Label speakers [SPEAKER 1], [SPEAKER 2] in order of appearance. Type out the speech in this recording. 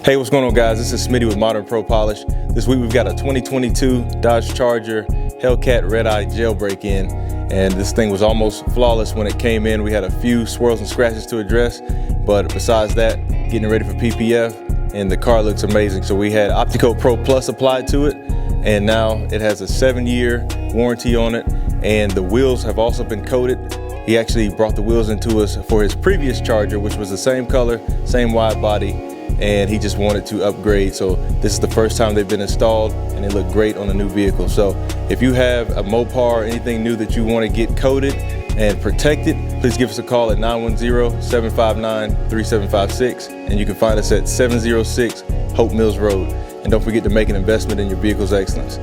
[SPEAKER 1] Hey, what's going on, guys? This is Smitty with Modern Pro Polish. This week we've got a 2022 Dodge Charger Hellcat Redeye Jailbreak in, and this thing was almost flawless when it came in. We had a few swirls and scratches to address, but besides that, getting ready for PPF, and the car looks amazing. So we had Opticoat Pro Plus applied to it, and now it has a 7-year warranty on it, and the wheels have also been coated. He actually brought the wheels into us for his previous Charger, which was the same color, same wide body, and he just wanted to upgrade. So this is the first time they've been installed, and they look great on a new vehicle. So if you have a Mopar or anything new that you want to get coated and protected, please give us a call at 910-759-3756, and you can find us at 706 Hope Mills Road. And don't forget to make an investment in your vehicle's excellence.